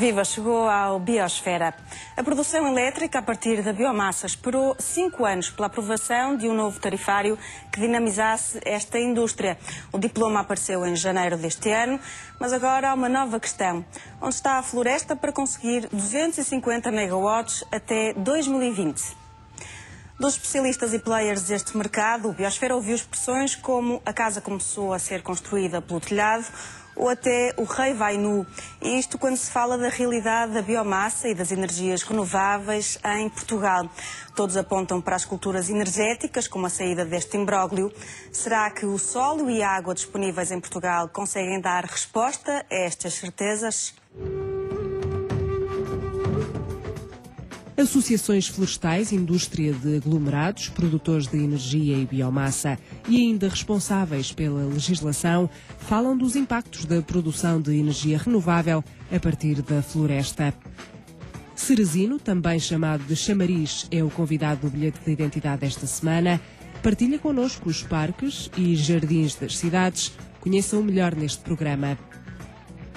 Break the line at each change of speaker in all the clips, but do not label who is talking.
Viva, chegou ao Biosfera. A produção elétrica a partir da biomassa esperou 5 anos pela aprovação de um novo tarifário que dinamizasse esta indústria. O diploma apareceu em janeiro deste ano, mas agora há uma nova questão. Onde está a floresta para conseguir 250 megawatts até 2020? Dos especialistas e players deste mercado, o Biosfera ouviu expressões como a casa começou a ser construída pelo telhado ou até o rei vai nu. E isto quando se fala da realidade da biomassa e das energias renováveis em Portugal. Todos apontam para as culturas energéticas como a saída deste imbróglio. Será que o solo e a água disponíveis em Portugal conseguem dar resposta a estas certezas?
Associações florestais, indústria de aglomerados, produtores de energia e biomassa e ainda responsáveis pela legislação falam dos impactos da produção de energia renovável a partir da floresta. Ceresino, também chamado de chamariz, é o convidado do bilhete de identidade desta semana. Partilha connosco os parques e jardins das cidades. Conheçam o melhor neste programa.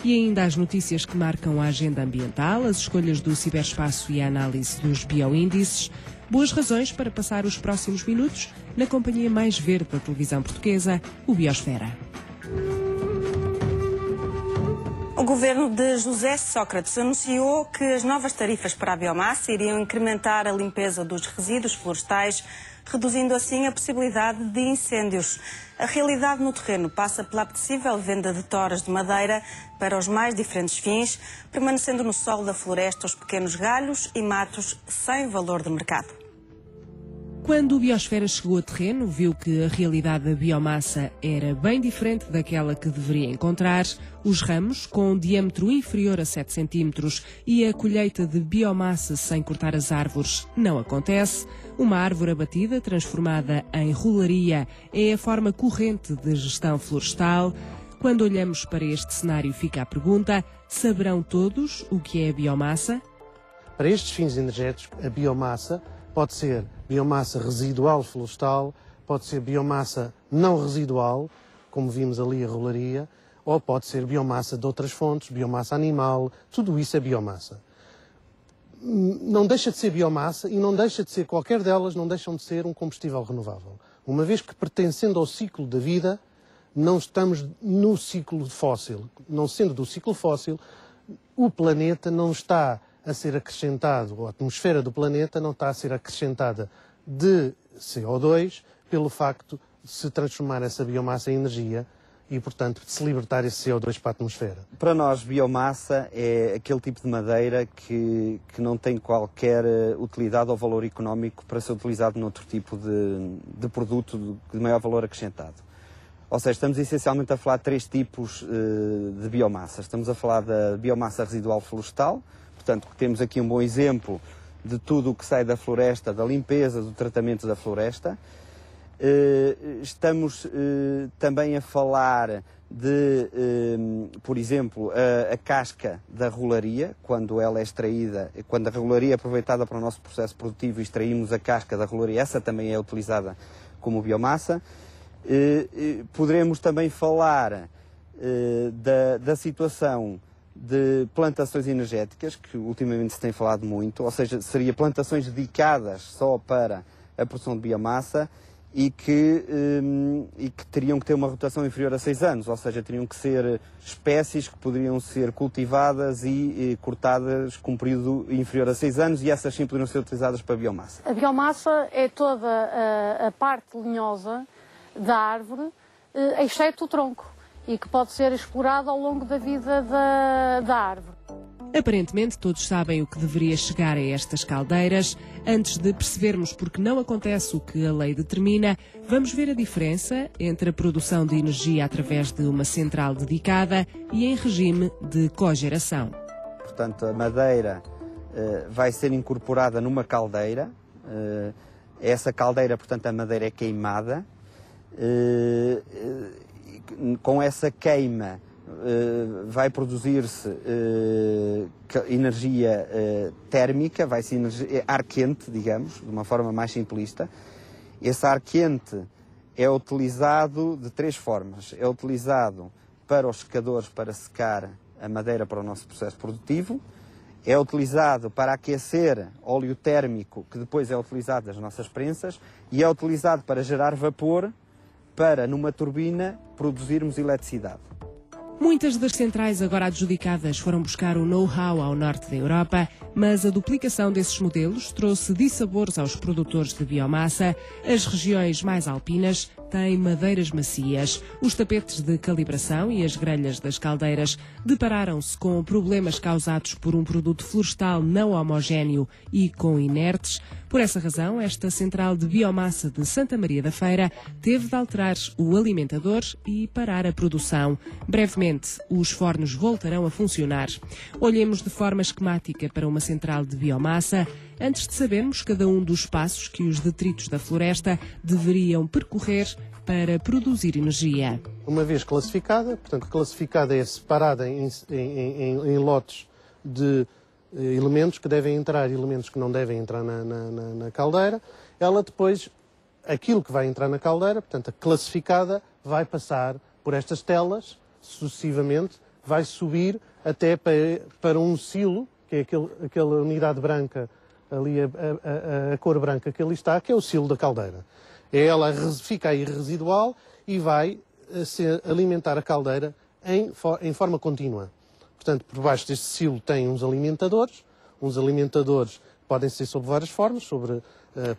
E ainda as notícias que marcam a agenda ambiental, as escolhas do ciberespaço e a análise dos bioíndices. Boas razões para passar os próximos minutos na companhia mais verde da televisão portuguesa, o Biosfera.
O governo de José Sócrates anunciou que as novas tarifas para a biomassa iriam incrementar a limpeza dos resíduos florestais, reduzindo assim a possibilidade de incêndios. A realidade no terreno passa pela apetecível venda de toras de madeira para os mais diferentes fins, permanecendo no solo da floresta os pequenos galhos e matos sem valor de mercado.
Quando o Biosfera chegou a terreno, viu que a realidade da biomassa era bem diferente daquela que deveria encontrar. Os ramos, com diâmetro inferior a 7 centímetros e a colheita de biomassa sem cortar as árvores, não acontece. Uma árvore abatida, transformada em rolaria, é a forma corrente de gestão florestal. Quando olhamos para este cenário, fica a pergunta: saberão todos o que é a biomassa?
Para estes fins energéticos, a biomassa pode ser biomassa residual florestal, pode ser biomassa não residual, como vimos ali a rolaria, ou pode ser biomassa de outras fontes, biomassa animal, tudo isso é biomassa. Não deixa de ser biomassa e não deixa de ser, qualquer delas não deixam de ser um combustível renovável. Uma vez que pertencendo ao ciclo da vida, não estamos no ciclo fóssil. Não sendo do ciclo fóssil, o planeta não está a ser acrescentado, a atmosfera do planeta não está a ser acrescentada de CO2 pelo facto de se transformar essa biomassa em energia e, portanto, de se libertar esse CO2 para a atmosfera.
Para nós, biomassa é aquele tipo de madeira que não tem qualquer utilidade ou valor económico para ser utilizado noutro tipo de produto de maior valor acrescentado. Ou seja, estamos essencialmente a falar de 3 tipos de biomassa. Estamos a falar da biomassa residual florestal. Portanto, temos aqui um bom exemplo de tudo o que sai da floresta, da limpeza, do tratamento da floresta. Estamos também a falar de, por exemplo, a casca da rolaria, quando ela é extraída, quando a rolaria é aproveitada para o nosso processo produtivo e extraímos a casca da rolaria, essa também é utilizada como biomassa. Poderemos também falar da situação de plantações energéticas, que ultimamente se tem falado muito, ou seja, seria plantações dedicadas só para a produção de biomassa e que teriam que ter uma rotação inferior a 6 anos, ou seja, teriam que ser espécies que poderiam ser cultivadas e cortadas com um período inferior a 6 anos e essas sim poderiam ser utilizadas para biomassa.
A biomassa é toda a parte linhosa da árvore, exceto o tronco, e que pode ser explorado ao longo da vida da árvore.
Aparentemente todos sabem o que deveria chegar a estas caldeiras. Antes de percebermos porque não acontece o que a lei determina, vamos ver a diferença entre a produção de energia através de uma central dedicada e em regime de cogeração.
Portanto, a madeira vai ser incorporada numa caldeira. Essa caldeira, portanto, a madeira é queimada. Com essa queima vai produzir-se energia térmica, vai ser ar quente, digamos, de uma forma mais simplista. Esse ar quente é utilizado de 3 formas. É utilizado para os secadores para secar a madeira para o nosso processo produtivo. é utilizado para aquecer óleo térmico, que depois é utilizado nas nossas prensas, e é utilizado para gerar vapor, para, numa turbina, produzirmos eletricidade.
Muitas das centrais agora adjudicadas foram buscar o know-how ao norte da Europa, mas a duplicação desses modelos trouxe dissabores aos produtores de biomassa. As regiões mais alpinas têm madeiras macias. Os tapetes de calibração e as grelhas das caldeiras depararam-se com problemas causados por um produto florestal não homogéneo e com inertes. Por essa razão, esta central de biomassa de Santa Maria da Feira teve de alterar o alimentador e parar a produção. Brevemente, os fornos voltarão a funcionar. Olhemos de forma esquemática para uma central de biomassa, antes de sabermos cada um dos passos que os detritos da floresta deveriam percorrer para produzir energia.
Uma vez classificada, portanto, classificada é separada em lotes de elementos que devem entrar e elementos que não devem entrar na caldeira. Ela depois, aquilo que vai entrar na caldeira, portanto, a classificada, vai passar por estas telas, sucessivamente, vai subir até para um silo, que é aquela unidade branca, ali a cor branca que ali está, que é o silo da caldeira. Ela fica aí residual e vai alimentar a caldeira em forma contínua. Portanto, por baixo deste silo tem uns alimentadores podem ser sob várias formas, sobre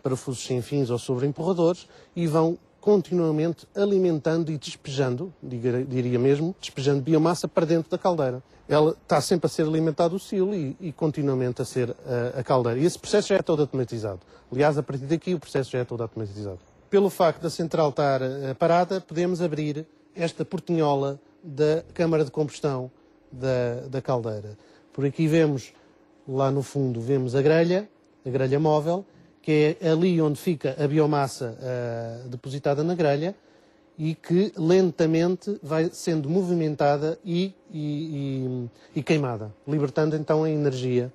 parafusos sem fins ou sobre empurradores, e vão continuamente alimentando e despejando, diria mesmo, despejando biomassa para dentro da caldeira. Ela está sempre a ser alimentado o silo e continuamente a ser a caldeira. E esse processo já é todo automatizado. Aliás, a partir daqui o processo já é todo automatizado. Pelo facto da central estar parada, podemos abrir esta portinhola da câmara de combustão da caldeira. Por aqui vemos, lá no fundo, vemos a grelha móvel, que é ali onde fica a biomassa depositada na grelha e que lentamente vai sendo movimentada e queimada, libertando então a energia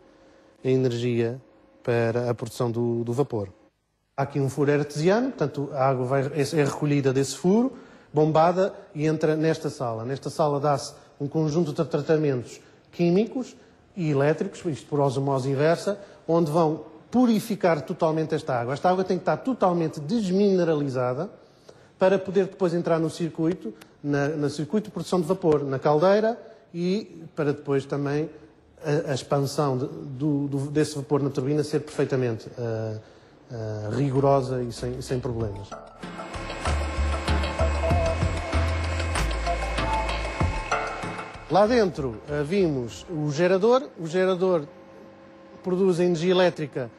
para a produção do vapor. Há aqui um furo artesiano, portanto a água é recolhida desse furo, bombada e entra nesta sala. Nesta sala dá-se um conjunto de tratamentos químicos e elétricos, isto por osmose inversa, onde vão purificar totalmente esta água. Esta água tem que estar totalmente desmineralizada para poder depois entrar no circuito, no circuito de produção de vapor, na caldeira, e para depois também a expansão desse vapor na turbina ser perfeitamente rigorosa e sem problemas. Lá dentro vimos o gerador produz energia elétrica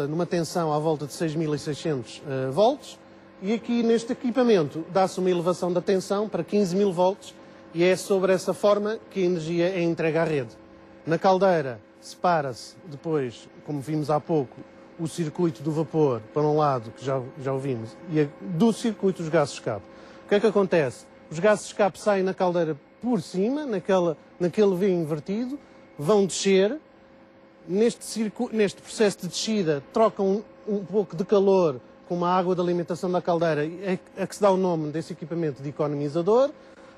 numa tensão à volta de 6.600 volts, e aqui neste equipamento dá-se uma elevação da tensão para 15.000 volts e é sobre essa forma que a energia é entregue à rede. Na caldeira separa-se depois, como vimos há pouco, o circuito do vapor para um lado, que já ouvimos, e do circuito dos gases de escape. O que é que acontece? Os gases de escape saem na caldeira por cima, naquele V invertido, vão descer. Neste processo de descida, trocam um pouco de calor com a água de alimentação da caldeira, a que se dá o nome desse equipamento de economizador.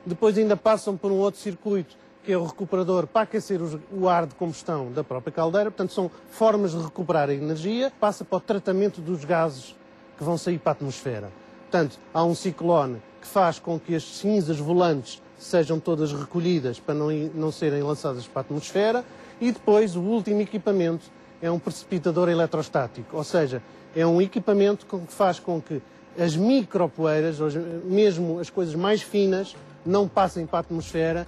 Depois ainda passam por um outro circuito, que é o recuperador, para aquecer o ar de combustão da própria caldeira. Portanto, são formas de recuperar a energia. Passa para o tratamento dos gases que vão sair para a atmosfera. Portanto, há um ciclone que faz com que as cinzas volantes sejam todas recolhidas para não serem lançadas para a atmosfera. E depois, o último equipamento é um precipitador eletrostático, ou seja, é um equipamento que faz com que as micropoeiras, ou mesmo as coisas mais finas, não passem para a atmosfera.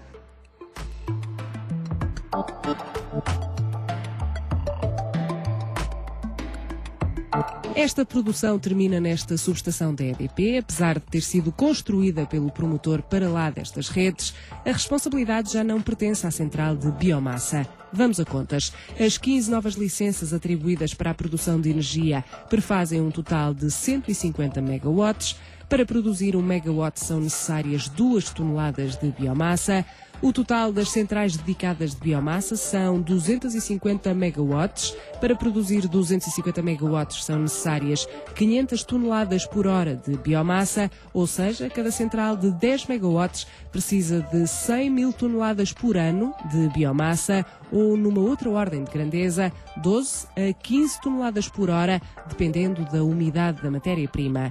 Esta produção termina nesta subestação da EDP. Apesar de ter sido construída pelo promotor para lá destas redes, a responsabilidade já não pertence à central de biomassa. Vamos a contas. As 15 novas licenças atribuídas para a produção de energia prefazem um total de 150 megawatts. Para produzir 1 megawatt são necessárias 2 toneladas de biomassa. O total das centrais dedicadas de biomassa são 250 megawatts. Para produzir 250 megawatts são necessárias 500 toneladas por hora de biomassa, ou seja, cada central de 10 megawatts precisa de 100 mil toneladas por ano de biomassa, ou numa outra ordem de grandeza, 12 a 15 toneladas por hora, dependendo da umidade da matéria-prima.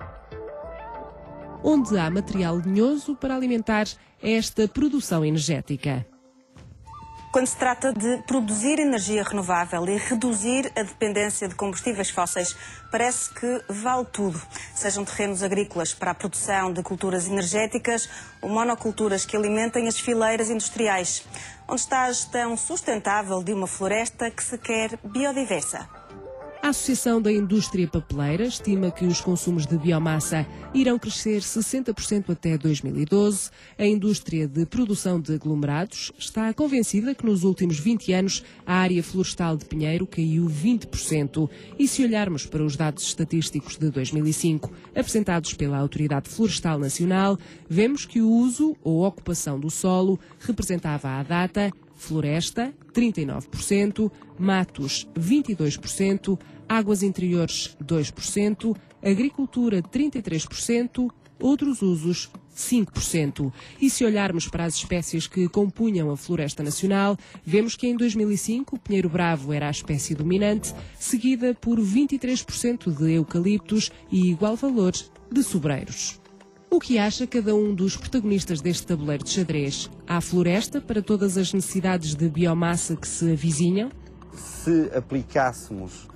Onde há material lenhoso para alimentar esta produção energética.
Quando se trata de produzir energia renovável e reduzir a dependência de combustíveis fósseis, parece que vale tudo. Sejam terrenos agrícolas para a produção de culturas energéticas ou monoculturas que alimentem as fileiras industriais. Onde está a gestão sustentável de uma floresta que se quer biodiversa?
A Associação da Indústria Papeleira estima que os consumos de biomassa irão crescer 60% até 2012. A indústria de produção de aglomerados está convencida que nos últimos 20 anos a área florestal de pinheiro caiu 20%. E se olharmos para os dados estatísticos de 2005, apresentados pela Autoridade Florestal Nacional, vemos que o uso ou ocupação do solo representava à data floresta, 39%, matos, 22%, águas interiores, 2%, agricultura, 33%, outros usos, 5%. E se olharmos para as espécies que compunham a floresta nacional, vemos que em 2005 o pinheiro bravo era a espécie dominante, seguida por 23% de eucaliptos e igual valor de sobreiros. O que acha cada um dos protagonistas deste tabuleiro de xadrez? Há floresta para todas as necessidades de biomassa que se avizinham?
Se aplicássemos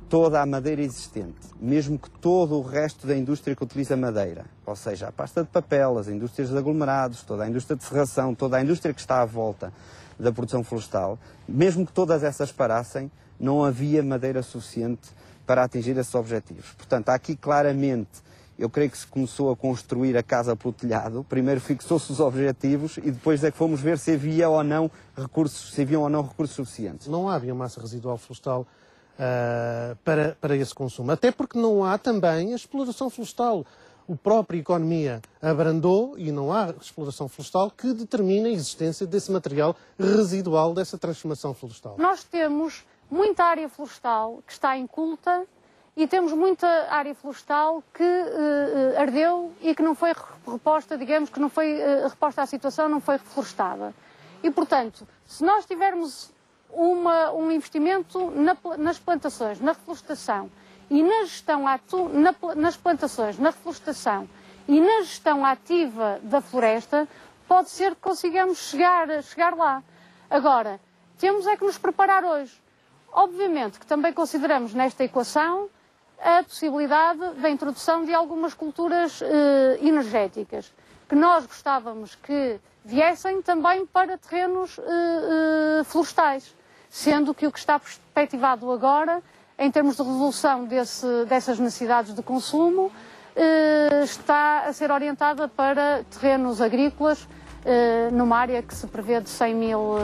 toda a madeira existente, mesmo que todo o resto da indústria que utiliza madeira, ou seja, a pasta de papel, as indústrias de aglomerados, toda a indústria de serração, toda a indústria que está à volta da produção florestal, mesmo que todas essas parassem, não havia madeira suficiente para atingir esses objetivos. Portanto, há aqui claramente, eu creio que se começou a construir a casa pelo telhado. Primeiro fixou-se os objetivos e depois é que fomos ver se haviam ou não recursos suficientes.
Não há biomassa residual florestal para esse consumo. Até porque não há também a exploração florestal. A própria economia abrandou e não há exploração florestal que determine a existência desse material residual dessa transformação florestal.
Nós temos muita área florestal que está inculta e temos muita área florestal que ardeu e que não foi reposta, digamos, que não foi reposta à situação, não foi reflorestada. E, portanto, se nós tivermos um investimento nas plantações, na reflorestação e na gestão nas plantações, na reflorestação e na gestão ativa da floresta, pode ser que consigamos chegar lá. Agora, temos é que nos preparar hoje. Obviamente que também consideramos nesta equação a possibilidade da introdução de algumas culturas energéticas, que nós gostávamos que viessem também para terrenos florestais, sendo que o que está perspectivado agora, em termos de resolução dessas necessidades de consumo, está a ser orientada para terrenos agrícolas numa área que se prevê de 100 mil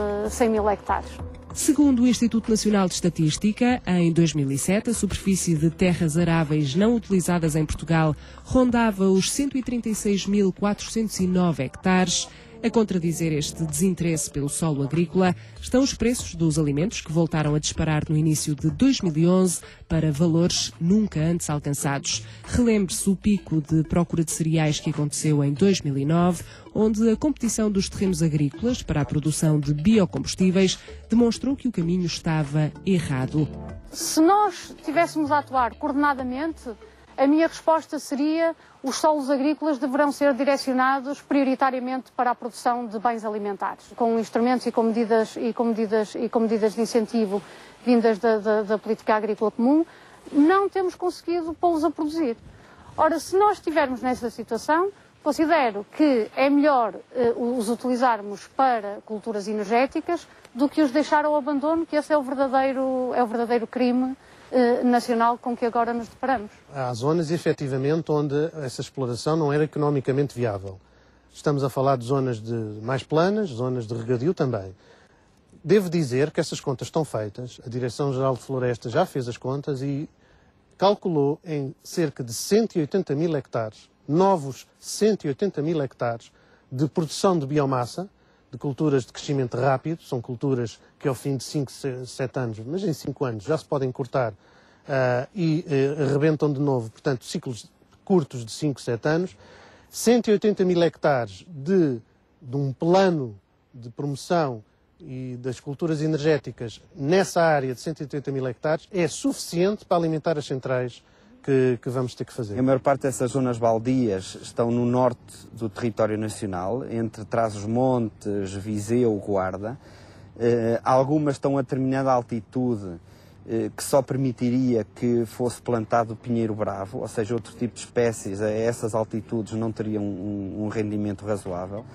hectares.
Segundo o Instituto Nacional de Estatística, em 2007, a superfície de terras aráveis não utilizadas em Portugal rondava os 136.409 hectares. A contradizer este desinteresse pelo solo agrícola estão os preços dos alimentos, que voltaram a disparar no início de 2011 para valores nunca antes alcançados. Relembre-se o pico de procura de cereais que aconteceu em 2009, onde a competição dos terrenos agrícolas para a produção de biocombustíveis demonstrou que o caminho estava errado.
Se nós tivéssemos a atuar coordenadamente, a minha resposta seria: os solos agrícolas deverão ser direcionados prioritariamente para a produção de bens alimentares, com instrumentos e com medidas de incentivo vindas da política agrícola comum. Não temos conseguido pô-los a produzir. Ora, se nós estivermos nessa situação, considero que é melhor os utilizarmos para culturas energéticas do que os deixar ao abandono, que esse é o verdadeiro crime nacional com que agora nos deparamos.
Há zonas, efetivamente, onde essa exploração não era economicamente viável. Estamos a falar de zonas mais planas, zonas de regadio também. Devo dizer que essas contas estão feitas. A Direção-Geral de Floresta já fez as contas e calculou em cerca de 180 mil hectares, novos 180 mil hectares de produção de biomassa de culturas de crescimento rápido, são culturas que ao fim de 5, 7 anos, mas em 5 anos já se podem cortar e arrebentam de novo, portanto, ciclos curtos de 5, 7 anos. 180 mil hectares de um plano de promoção e das culturas energéticas nessa área de 180 mil hectares é suficiente para alimentar as centrais que vamos ter que fazer.
A maior parte dessas zonas baldias estão no norte do território nacional, entre Trás-os-Montes, Viseu, Guarda. Algumas estão a determinada altitude que só permitiria que fosse plantado pinheiro bravo, ou seja, outro tipo de espécies a essas altitudes não teriam um rendimento razoável.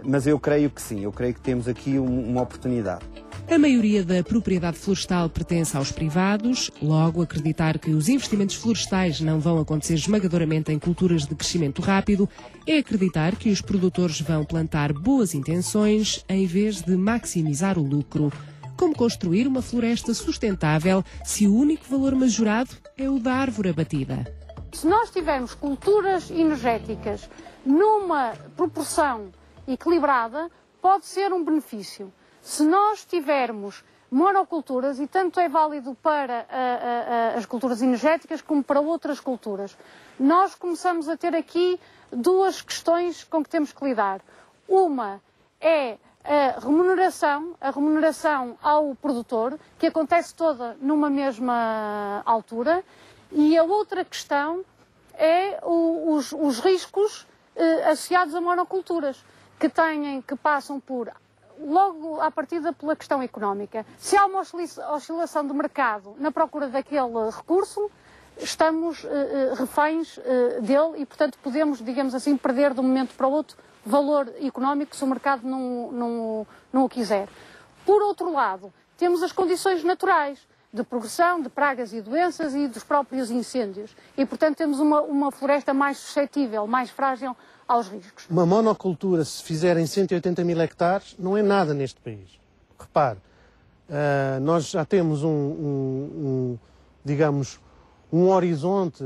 Mas eu creio que sim, eu creio que temos aqui uma oportunidade.
A maioria da propriedade florestal pertence aos privados, logo acreditar que os investimentos florestais não vão acontecer esmagadoramente em culturas de crescimento rápido é acreditar que os produtores vão plantar boas intenções em vez de maximizar o lucro. Como construir uma floresta sustentável se o único valor majorado é o da árvore abatida?
Se nós tivermos culturas energéticas numa proporção equilibrada, pode ser um benefício. Se nós tivermos monoculturas, e tanto é válido para as culturas energéticas como para outras culturas, nós começamos a ter aqui duas questões com que temos que lidar. Uma é a remuneração ao produtor, que acontece toda numa mesma altura, e a outra questão é os riscos associados a monoculturas, que passam por, logo à partida, pela questão económica. Se há uma oscilação do mercado na procura daquele recurso, estamos reféns dele e, portanto, podemos, digamos assim, perder de um momento para o outro valor económico se o mercado não o quiser. Por outro lado, temos as condições naturais de progressão de pragas e doenças e dos próprios incêndios. E, portanto, temos uma floresta mais suscetível, mais frágil aos riscos.
Uma monocultura, se fizerem 180 mil hectares, não é nada neste país. Repare, nós já temos digamos, um horizonte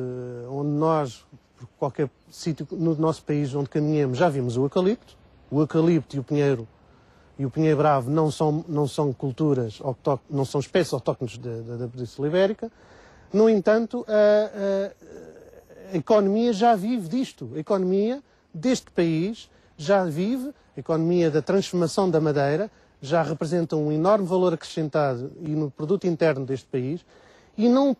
onde nós, por qualquer sítio no nosso país onde caminhemos, já vimos o eucalipto. O eucalipto e o pinheiro bravo não são culturas, não são espécies autóctones da Península Ibérica. No entanto, a economia já vive disto. A economia deste país já vive, a economia da transformação da madeira já representa um enorme valor acrescentado e no produto interno deste país. E não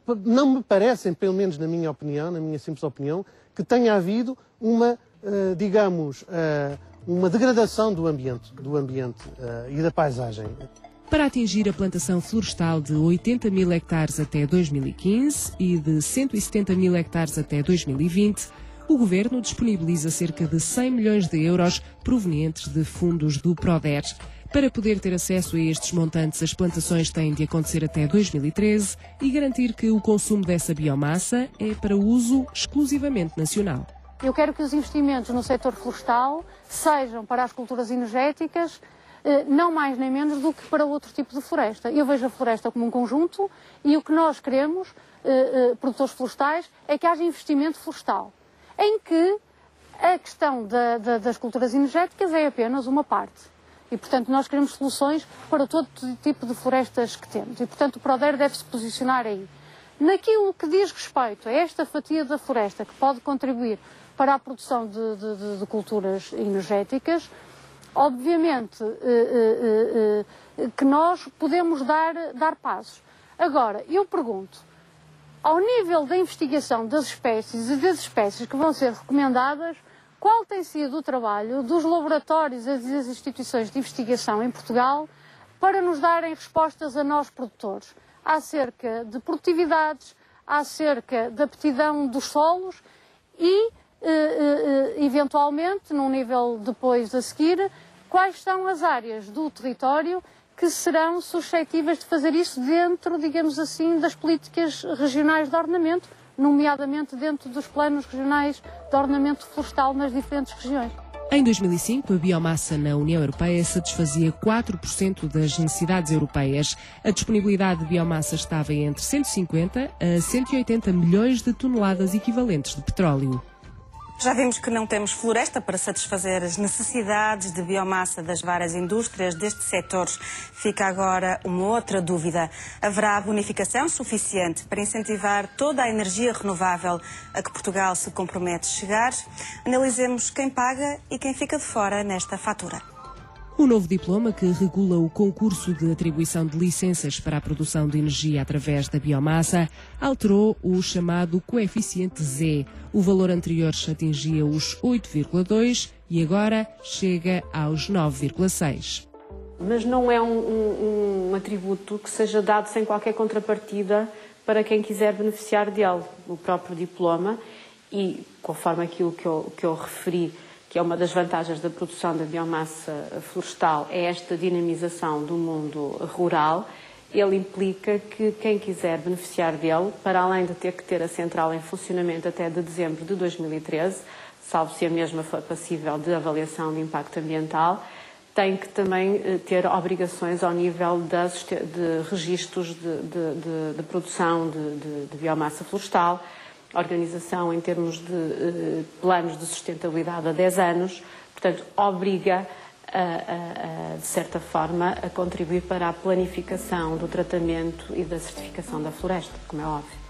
me parecem, pelo menos na minha opinião, na minha simples opinião, que tenha havido uma degradação do ambiente e da paisagem.
Para atingir a plantação florestal de 80 mil hectares até 2015 e de 170 mil hectares até 2020, o Governo disponibiliza cerca de 100 milhões de euros provenientes de fundos do PRODER. Para poder ter acesso a estes montantes, as plantações têm de acontecer até 2013 e garantir que o consumo dessa biomassa é para uso exclusivamente nacional.
Eu quero que os investimentos no setor florestal sejam para as culturas energéticas, não mais nem menos do que para outro tipo de floresta. Eu vejo a floresta como um conjunto e o que nós queremos, produtores florestais, é que haja investimento florestal, em que a questão das culturas energéticas é apenas uma parte. E, portanto, nós queremos soluções para todo tipo de florestas que temos. E, portanto, o PRODER deve se posicionar aí. Naquilo que diz respeito a esta fatia da floresta que pode contribuir para a produção de culturas energéticas, obviamente que nós podemos dar passos. Agora, eu pergunto, ao nível da investigação das espécies e das espécies que vão ser recomendadas, qual tem sido o trabalho dos laboratórios e das instituições de investigação em Portugal para nos darem respostas a nós produtores, acerca de produtividades, acerca da aptidão dos solos e, eventualmente, num nível depois a seguir, quais são as áreas do território que serão suscetíveis de fazer isso dentro, digamos assim, das políticas regionais de ordenamento, nomeadamente dentro dos planos regionais de ordenamento florestal nas diferentes regiões.
Em 2005, a biomassa na União Europeia satisfazia 4% das necessidades europeias. A disponibilidade de biomassa estava entre 150 a 180 milhões de toneladas equivalentes de petróleo.
Já vimos que não temos floresta para satisfazer as necessidades de biomassa das várias indústrias destes setores. Fica agora uma outra dúvida. Haverá bonificação suficiente para incentivar toda a energia renovável a que Portugal se compromete a chegar? Analisemos quem paga e quem fica de fora nesta fatura.
O novo diploma, que regula o concurso de atribuição de licenças para a produção de energia através da biomassa, alterou o chamado coeficiente Z. O valor anterior atingia os 8,2 e agora chega aos 9,6.
Mas não é um atributo que seja dado sem qualquer contrapartida para quem quiser beneficiar dele. O próprio diploma, e conforme aquilo que eu referi, que é uma das vantagens da produção da biomassa florestal, é esta dinamização do mundo rural. Ele implica que quem quiser beneficiar dele, para além de ter que ter a central em funcionamento até de dezembro de 2013, salvo se a mesma for passível de avaliação de impacto ambiental, tem que também ter obrigações ao nível de registros de produção de biomassa florestal, organização em termos de planos de sustentabilidade a 10 anos, portanto, obriga, de certa forma, a contribuir para a planificação do tratamento e da certificação da floresta, como é óbvio.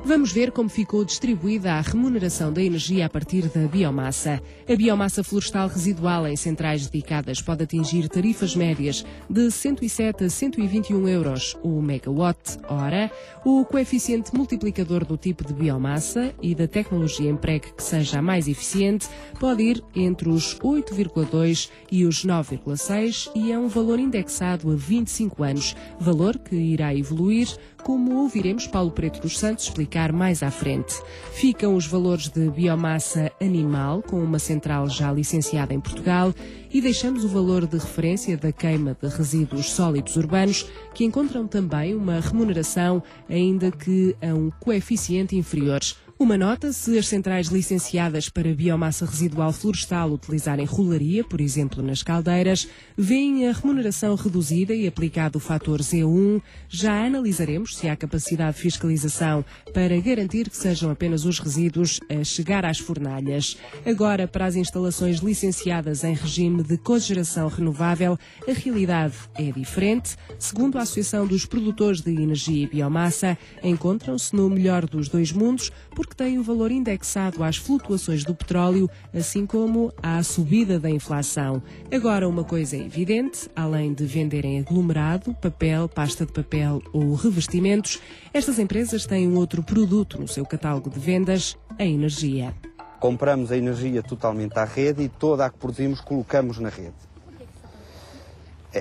Vamos ver como ficou distribuída a remuneração da energia a partir da biomassa. A biomassa florestal residual em centrais dedicadas pode atingir tarifas médias de 107 a 121 euros o megawatt-hora. O coeficiente multiplicador do tipo de biomassa e da tecnologia empregue que seja a mais eficiente pode ir entre os 8,2 e os 9,6 e é um valor indexado a 25 anos, valor que irá evoluir, como ouviremos Paulo Preto dos Santos explicar mais à frente. Ficam os valores de biomassa animal, com uma central já licenciada em Portugal, e deixamos o valor de referência da queima de resíduos sólidos urbanos, que encontram também uma remuneração, ainda que a um coeficiente inferior. Uma nota: se as centrais licenciadas para biomassa residual florestal utilizarem rolaria, por exemplo nas caldeiras, veem a remuneração reduzida e aplicado o fator Z1. Já analisaremos se há capacidade de fiscalização para garantir que sejam apenas os resíduos a chegar às fornalhas. Agora, para as instalações licenciadas em regime de cogeração renovável, a realidade é diferente. Segundo a Associação dos Produtores de Energia e Biomassa, encontram-se no melhor dos dois mundos, porque têm o valor indexado às flutuações do petróleo, assim como à subida da inflação. Agora, uma coisa é evidente: além de venderem aglomerado, papel, pasta de papel ou revestimentos, estas empresas têm um outro produto no seu catálogo de vendas: a energia.
Compramos a energia totalmente à rede e toda a que produzimos colocamos na rede.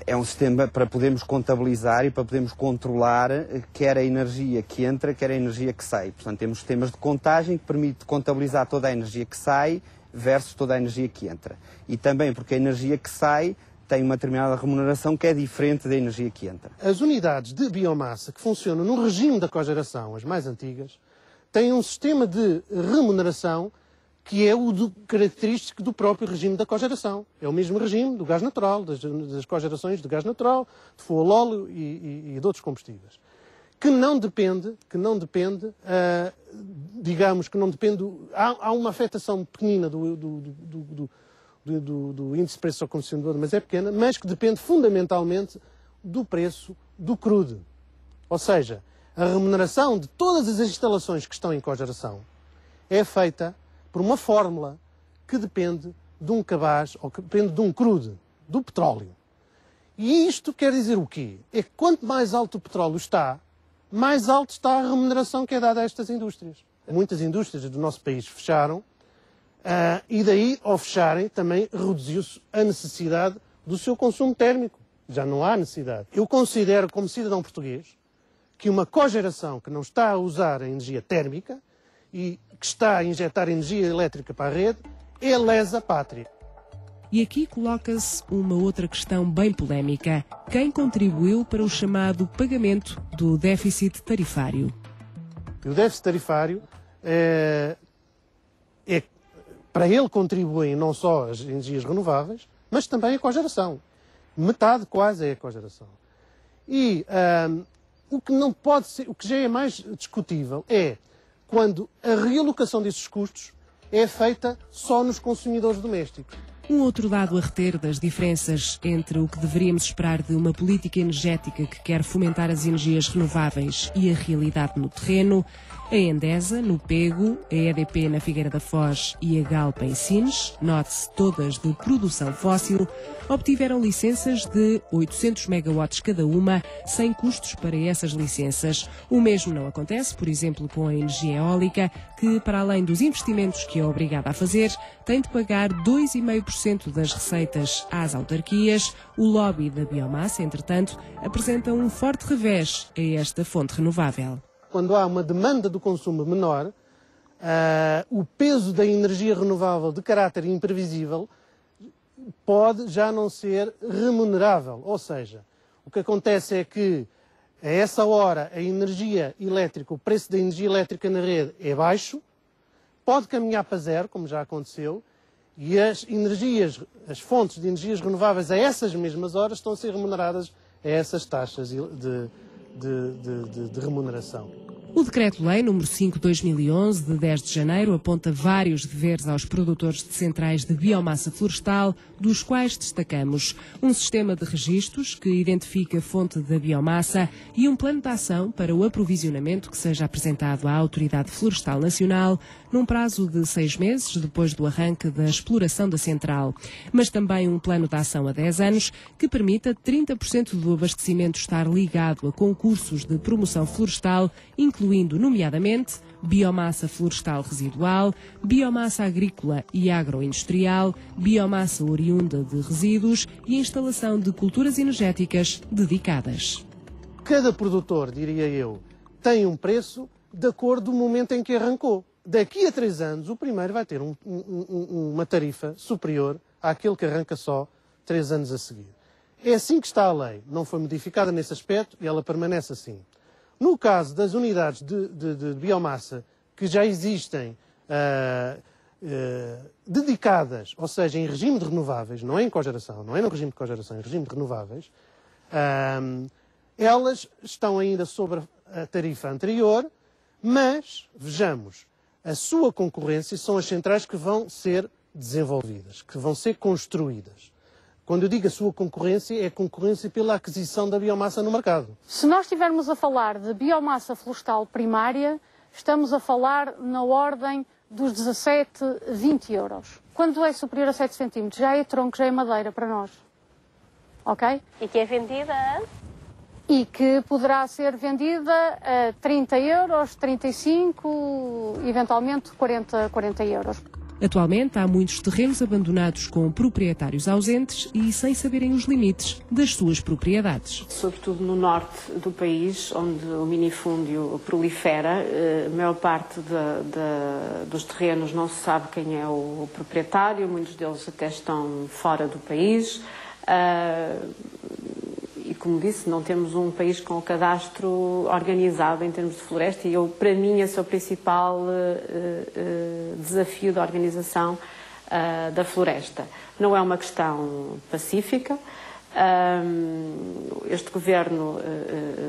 É um sistema para podermos contabilizar e para podermos controlar quer a energia que entra, quer a energia que sai. Portanto, temos sistemas de contagem que permite contabilizar toda a energia que sai versus toda a energia que entra. E também porque a energia que sai tem uma determinada remuneração que é diferente da energia que entra.
As unidades de biomassa que funcionam no regime da cogeração, as mais antigas, têm um sistema de remuneração que é o característico do próprio regime da cogeração. É o mesmo regime do gás natural, das cogerações de gás natural, de fogo a óleo e de outros combustíveis. Que não depende, há uma afetação pequenina do índice de preço ao consumidor, mas é pequena, mas que depende fundamentalmente do preço do crude. Ou seja, a remuneração de todas as instalações que estão em cogeração é feita por uma fórmula que depende de um cabaz, ou que depende de um crude, do petróleo. E isto quer dizer o quê? É que quanto mais alto o petróleo está, mais alto está a remuneração que é dada a estas indústrias. Muitas indústrias do nosso país fecharam, e daí, ao fecharem, também reduziu-se a necessidade do seu consumo térmico. Já não há necessidade. Eu considero, como cidadão português, que uma cogeração que não está a usar a energia térmica e que está a injetar energia elétrica para a rede é lesa pátria.
E aqui coloca-se uma outra questão bem polémica: quem contribuiu para o chamado pagamento do déficit tarifário?
E o déficit tarifário para ele contribuem não só as energias renováveis, mas também a cogeração. Metade quase é a cogeração. E o que não pode ser, o que já é mais discutível é quando a realocação desses custos é feita só nos consumidores domésticos.
Um outro dado a reter das diferenças entre o que deveríamos esperar de uma política energética que quer fomentar as energias renováveis e a realidade no terreno, a Endesa, no Pego, a EDP na Figueira da Foz e a Galp em Sines, note-se todas de produção fóssil, obtiveram licenças de 800 megawatts cada uma, sem custos para essas licenças. O mesmo não acontece, por exemplo, com a energia eólica, que, para além dos investimentos que é obrigada a fazer, tem de pagar 2,5% das receitas às autarquias. O lobby da biomassa, entretanto, apresenta um forte revés a esta fonte renovável.
Quando há uma demanda do consumo menor, o peso da energia renovável de caráter imprevisível pode já não ser remunerável. Ou seja, o que acontece é que, a essa hora, a energia elétrica, o preço da energia elétrica na rede é baixo, pode caminhar para zero, como já aconteceu, e as fontes de energias renováveis a essas mesmas horas estão a ser remuneradas a essas taxas de remuneração.
O Decreto-Lei número 5/2011, de 10 de janeiro, aponta vários deveres aos produtores de centrais de biomassa florestal, dos quais destacamos um sistema de registros que identifica a fonte da biomassa e um plano de ação para o aprovisionamento que seja apresentado à Autoridade Florestal Nacional num prazo de 6 meses depois do arranque da exploração da central, mas também um plano de ação a 10 anos que permita 30% do abastecimento estar ligado a concursos de promoção florestal, incluindo, nomeadamente, biomassa florestal residual, biomassa agrícola e agroindustrial, biomassa oriunda de resíduos e instalação de culturas energéticas dedicadas.
Cada produtor, diria eu, tem um preço de acordo com o momento em que arrancou. Daqui a 3 anos, o primeiro vai ter uma tarifa superior àquele que arranca só 3 anos a seguir. É assim que está a lei. Não foi modificada nesse aspecto e ela permanece assim. No caso das unidades de biomassa que já existem dedicadas, ou seja, em regime de renováveis, não é em cogeração, não é no regime de cogeração, é em regime de renováveis, elas estão ainda sobre a tarifa anterior, mas, vejamos, a sua concorrência são as centrais que vão ser desenvolvidas, que vão ser construídas. Quando eu digo a sua concorrência, é a concorrência pela aquisição da biomassa no mercado.
Se nós estivermos a falar de biomassa florestal primária, estamos a falar na ordem dos 17, 20 euros. Quando é superior a 7 centímetros, já é tronco, já é madeira para nós. Ok?
E que é vendida a?
E que poderá ser vendida a 30 euros, 35, eventualmente 40 euros.
Atualmente, há muitos terrenos abandonados com proprietários ausentes e sem saberem os limites das suas propriedades.
Sobretudo no norte do país, onde o minifúndio prolifera, a maior parte dos terrenos não se sabe quem é o proprietário, muitos deles até estão fora do país. E, como disse, não temos um país com o cadastro organizado em termos de floresta e para mim esse é o principal desafio da organização da floresta. Não é uma questão pacífica. Este governo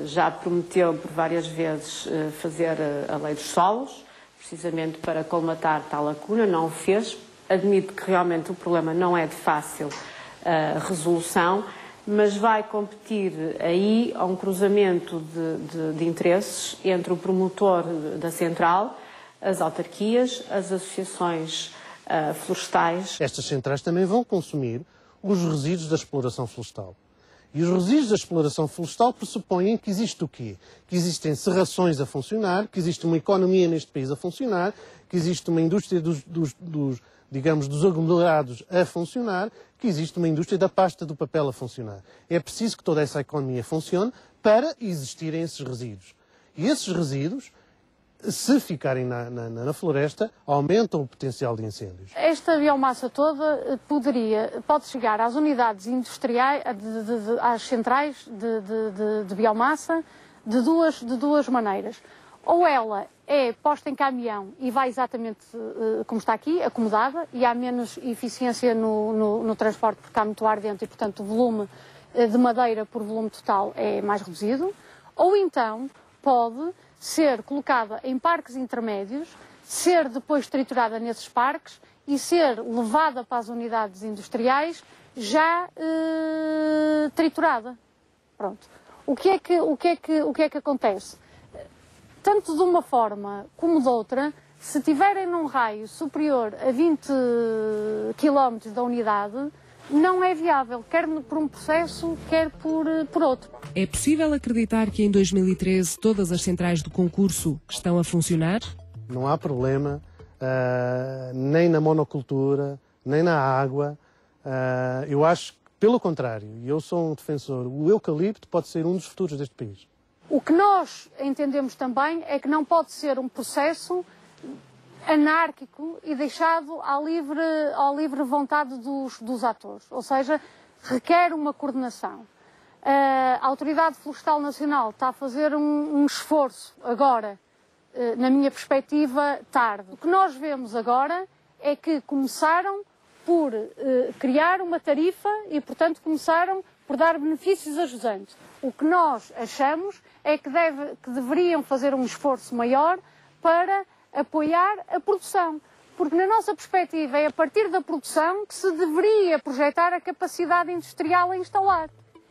já prometeu por várias vezes fazer a lei dos solos, precisamente para colmatar tal lacuna, não o fez. Admito que realmente o problema não é de fácil resolução, mas vai competir aí a um cruzamento de interesses entre o promotor da central, as autarquias, as associações florestais.
Estas centrais também vão consumir os resíduos da exploração florestal. E os resíduos da exploração florestal pressupõem que existe o quê? Que existem serrações a funcionar, que existe uma economia neste país a funcionar, que existe uma indústria dos aglomerados a funcionar, que existe uma indústria da pasta do papel a funcionar. É preciso que toda essa economia funcione para existirem esses resíduos. E esses resíduos, se ficarem na floresta, aumentam o potencial de incêndios.
Esta biomassa toda pode chegar às unidades industriais, às centrais de biomassa, de duas maneiras. Ou ela é posta em caminhão e vai exatamente como está aqui, acomodada, e há menos eficiência no transporte porque há muito ar dentro e, portanto, o volume de madeira por volume total é mais reduzido. Ou então pode ser colocada em parques intermédios, ser depois triturada nesses parques e ser levada para as unidades industriais já triturada. Pronto. O que é que acontece? Tanto de uma forma como de outra, se tiverem num raio superior a 20 km da unidade, não é viável, quer por um processo, quer por outro.
É possível acreditar que em 2013 todas as centrais do concurso estão a funcionar?
Não há problema, nem na monocultura, nem na água. Eu acho que, pelo contrário, e eu sou um defensor, o eucalipto pode ser um dos futuros deste país.
O que nós entendemos também é que não pode ser um processo anárquico e deixado à livre vontade dos atores. Ou seja, requer uma coordenação. A Autoridade Florestal Nacional está a fazer um esforço agora, na minha perspectiva, tarde. O que nós vemos agora é que começaram por criar uma tarifa e, portanto, começaram por dar benefícios ajudantes. O que nós achamos é que deveriam fazer um esforço maior para apoiar a produção. Porque, na nossa perspectiva, é a partir da produção que se deveria projetar a capacidade industrial a instalar.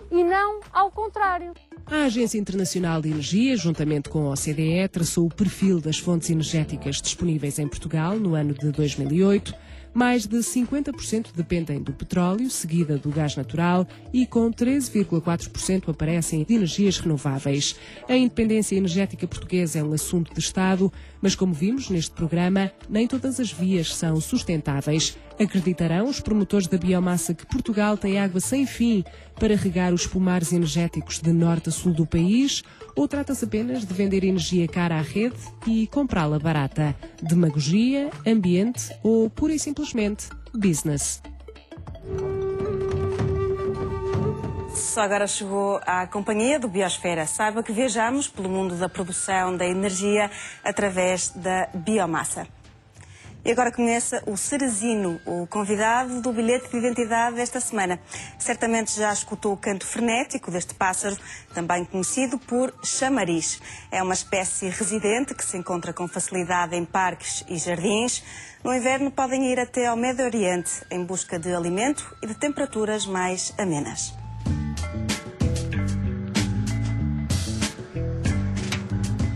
E não ao contrário.
A Agência Internacional de Energia, juntamente com a OCDE, traçou o perfil das fontes energéticas disponíveis em Portugal no ano de 2008. Mais de 50% dependem do petróleo, seguida do gás natural, e com 13,4% aparecem de energias renováveis. A independência energética portuguesa é um assunto de Estado, mas como vimos neste programa, nem todas as vias são sustentáveis. Acreditarão os promotores da biomassa que Portugal tem água sem fim para regar os pomares energéticos de norte a sul do país? Ou trata-se apenas de vender energia cara à rede e comprá-la barata? Demagogia, ambiente ou, pura e simplesmente, business?
Só agora chegou à companhia do Biosfera. Saiba que viajamos pelo mundo da produção da energia através da biomassa. E agora conheça o Ceresino, o convidado do bilhete de identidade desta semana. Certamente já escutou o canto frenético deste pássaro, também conhecido por chamariz. É uma espécie residente que se encontra com facilidade em parques e jardins. No inverno podem ir até ao Médio Oriente em busca de alimento e de temperaturas mais amenas.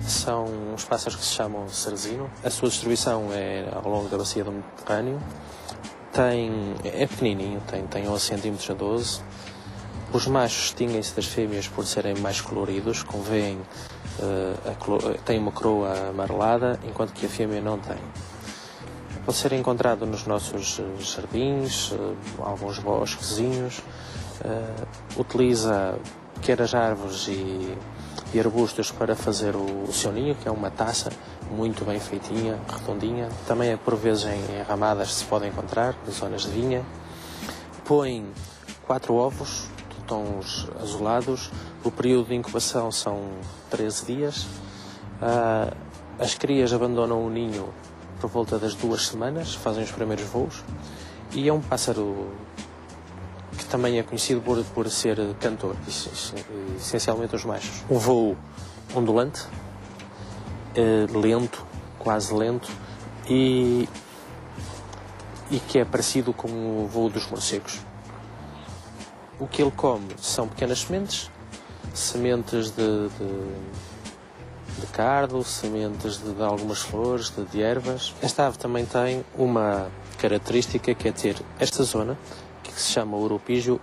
São uns pássaros que se chamam ceresino. A sua distribuição é ao longo da bacia do Mediterrâneo. É pequenininho, tem 11 cm a 12. Os machos distinguem-se das fêmeas por serem mais coloridos, tem uma coroa amarelada, enquanto que a fêmea não tem. Pode ser encontrado nos nossos jardins, alguns bosquezinhos. Utiliza pequenas árvores e arbustos para fazer o seu ninho, que é uma taça muito bem feitinha, redondinha. Também por vezes em ramadas se pode encontrar, nas zonas de vinha. Põe 4 ovos de tons azulados. O período de incubação são 13 dias. As crias abandonam o ninho por volta das 2 semanas, fazem os primeiros voos. E é um pássaro que também é conhecido por ser cantor, essencialmente os machos. Um voo ondulante, lento, quase lento, e que é parecido com o voo dos morcegos. O que ele come são pequenas sementes de cardo, sementes de algumas flores, de ervas. Esta ave também tem uma característica, que é ter esta zona, que se chama oropígio,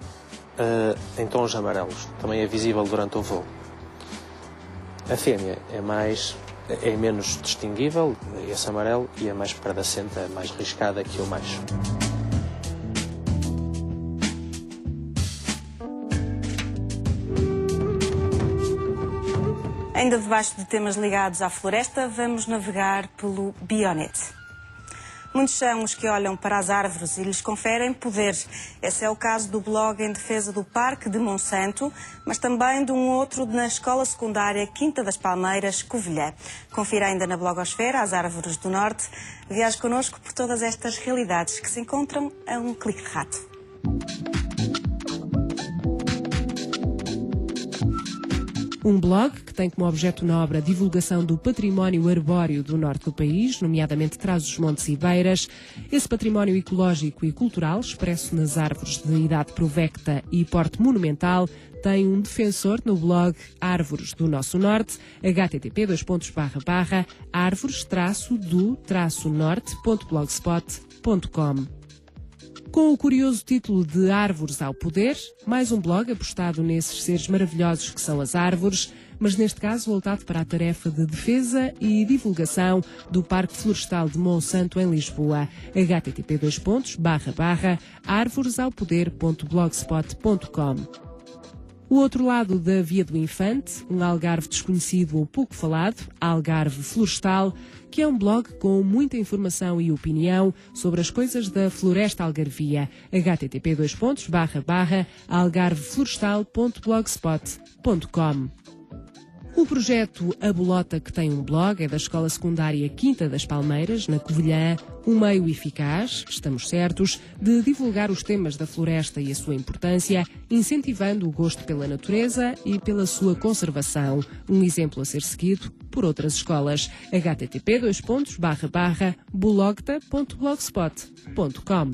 em tons amarelos. Também é visível durante o voo. A fêmea é menos distinguível, esse amarelo, e é mais pardacenta, mais riscada que o macho.
Ainda debaixo de temas ligados à floresta, vamos navegar pelo Bionet. Muitos são os que olham para as árvores e lhes conferem poderes. Esse é o caso do blog em defesa do Parque de Monsanto, mas também de um outro na Escola Secundária Quinta das Palmeiras, Covilhã. Confira ainda na blogosfera as árvores do Norte. Viaje connosco por todas estas realidades que se encontram a um clique de rato.
Um blog que tem como objeto nobre a divulgação do património arbóreo do norte do país, nomeadamente Trás-os-Montes e Beiras. Esse património ecológico e cultural, expresso nas árvores de idade provecta e porte monumental, tem um defensor no blog Árvores do Nosso Norte, http://árvores-do-norte.blogspot.com. Com o curioso título de Árvores ao Poder, mais um blog apostado nesses seres maravilhosos que são as árvores, mas neste caso voltado para a tarefa de defesa e divulgação do Parque Florestal de Monsanto em Lisboa, http://arvoresaopoder.blogspot.com. O outro lado da Via do Infante, um algarve desconhecido ou pouco falado, Algarve Florestal, que é um blog com muita informação e opinião sobre as coisas da floresta algarvia, http://algarveflorestal.blogspot.com. O projeto A Bolota, que tem um blog, é da Escola Secundária Quinta das Palmeiras, na Covilhã, um meio eficaz, estamos certos, de divulgar os temas da floresta e a sua importância, incentivando o gosto pela natureza e pela sua conservação. Um exemplo a ser seguido por outras escolas. http://bologta.blogspot.com.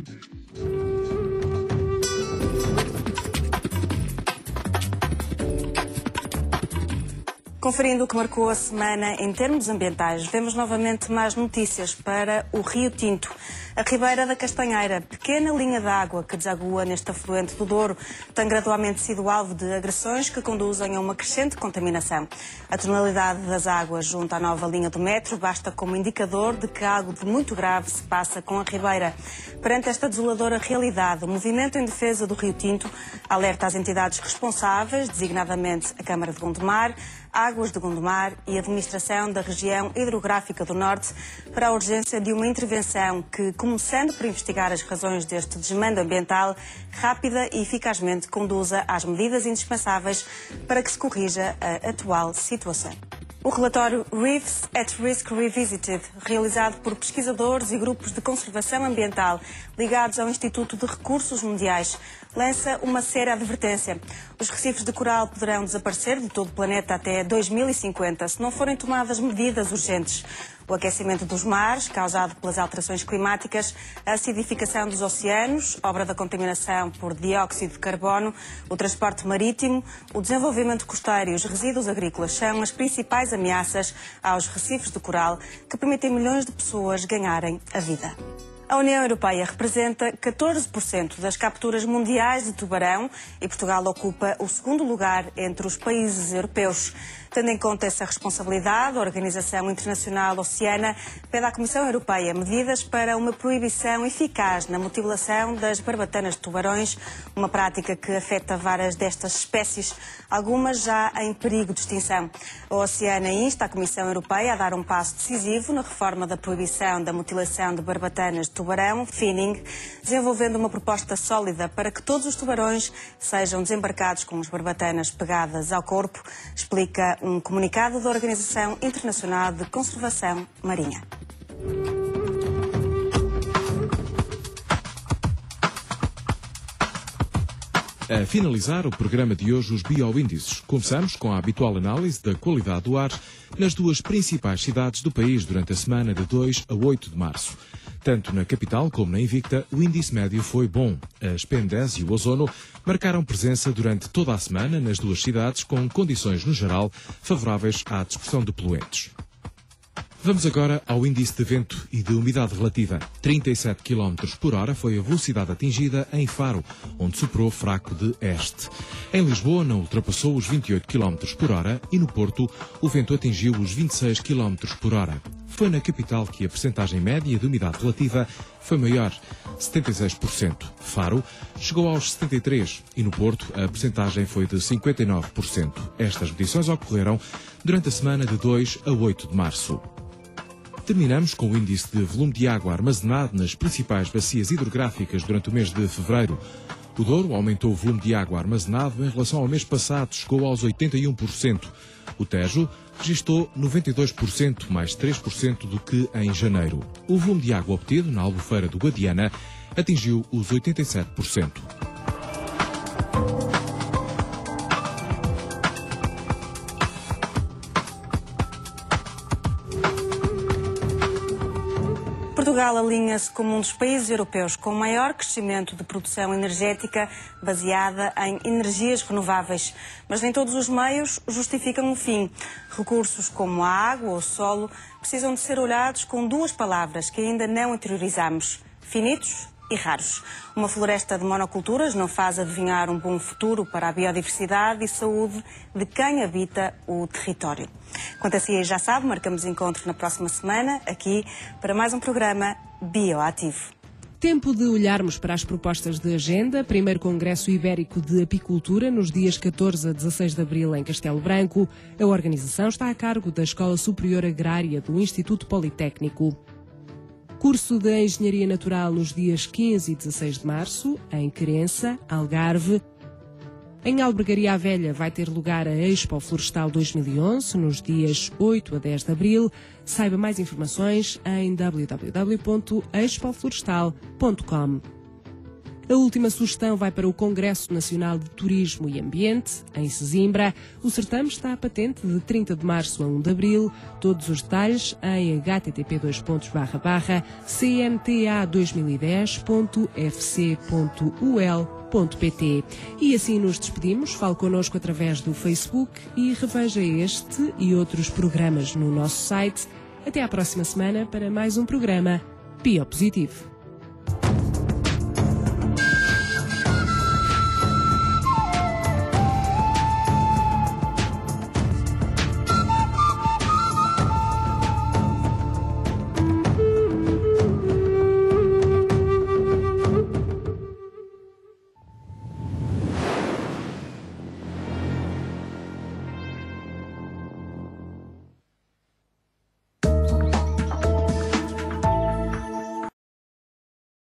Conferindo o que marcou a semana em termos ambientais, vemos novamente mais notícias para o Rio Tinto. A Ribeira da Castanheira, pequena linha de água que desagua neste afluente do Douro, tem gradualmente sido alvo de agressões que conduzem a uma crescente contaminação. A tonalidade das águas junto à nova linha do metro basta como indicador de que algo de muito grave se passa com a Ribeira. Perante esta desoladora realidade, o Movimento em Defesa do Rio Tinto alerta as entidades responsáveis, designadamente a Câmara de Gondomar, Águas de Gondomar e a Administração da Região Hidrográfica do Norte para a urgência de uma intervenção que, começando por investigar as razões deste desmando ambiental, rápida e eficazmente conduza às medidas indispensáveis para que se corrija a atual situação. O relatório Reefs at Risk Revisited, realizado por pesquisadores e grupos de conservação ambiental ligados ao Instituto de Recursos Mundiais, lança uma séria advertência. Os recifes de coral poderão desaparecer de todo o planeta até 2050 se não forem tomadas medidas urgentes. O aquecimento dos mares, causado pelas alterações climáticas, a acidificação dos oceanos, obra da contaminação por dióxido de carbono, o transporte marítimo, o desenvolvimento costeiro e os resíduos agrícolas são as principais ameaças aos recifes de coral que permitem milhões de pessoas ganharem a vida. A União Europeia representa 14% das capturas mundiais de tubarão e Portugal ocupa o segundo lugar entre os países europeus. Tendo em conta essa responsabilidade, a Organização Internacional Oceana pede à Comissão Europeia medidas para uma proibição eficaz na mutilação das barbatanas de tubarões, uma prática que afeta várias destas espécies, algumas já em perigo de extinção. A Oceana insta a Comissão Europeia a dar um passo decisivo na reforma da proibição da mutilação de barbatanas de tubarão, finning, desenvolvendo uma proposta sólida para que todos os tubarões sejam desembarcados com as barbatanas pegadas ao corpo, explica um comunicado da Organização Internacional de Conservação Marinha.
A finalizar o programa de hoje, os bioíndices. Começamos com a habitual análise da qualidade do ar nas duas principais cidades do país durante a semana de 2 a 8 de março. Tanto na capital como na Invicta, o índice médio foi bom. As PM10 e o ozono marcaram presença durante toda a semana nas duas cidades, com condições, no geral, favoráveis à dispersão de poluentes. Vamos agora ao índice de vento e de umidade relativa. 37 km por hora foi a velocidade atingida em Faro, onde soprou fraco de este. Em Lisboa não ultrapassou os 28 km por hora e no Porto o vento atingiu os 26 km por hora. Foi na capital que a percentagem média de umidade relativa foi maior, 76%. Faro chegou aos 73% e no Porto a percentagem foi de 59%. Estas medições ocorreram durante a semana de 2 a 8 de março. Terminamos com o índice de volume de água armazenado nas principais bacias hidrográficas durante o mês de fevereiro. O Douro aumentou o volume de água armazenado em relação ao mês passado, chegou aos 81%. O Tejo registrou 92%, mais 3% do que em janeiro. O volume de água obtido na Albufeira do Guadiana atingiu os 87%.
Portugal alinha-se como um dos países europeus com maior crescimento de produção energética baseada em energias renováveis. Mas nem todos os meios justificam o fim. Recursos como a água ou o solo precisam de ser olhados com duas palavras que ainda não interiorizamos: finitos e raros. Uma floresta de monoculturas não faz adivinhar um bom futuro para a biodiversidade e saúde de quem habita o território. Quanto a si, já sabe, marcamos encontro na próxima semana, aqui, para mais um programa Bioativo.
Tempo de olharmos para as propostas de agenda. Primeiro Congresso Ibérico de Apicultura, nos dias 14 a 16 de abril, em Castelo Branco. A organização está a cargo da Escola Superior Agrária do Instituto Politécnico. Curso de Engenharia Natural nos dias 15 e 16 de março, em Querença, Algarve. Em Albergaria à Velha vai ter lugar a Expo Florestal 2011, nos dias 8 a 10 de abril. Saiba mais informações em www.expoflorestal.com. A última sugestão vai para o Congresso Nacional de Turismo e Ambiente, em Sesimbra. O certame está patente de 30 de março a 1 de abril. Todos os detalhes em http://cmta2010.fc.ul.pt. E assim nos despedimos. Fale connosco através do Facebook e reveja este e outros programas no nosso site. Até à próxima semana para mais um programa Biopositivo.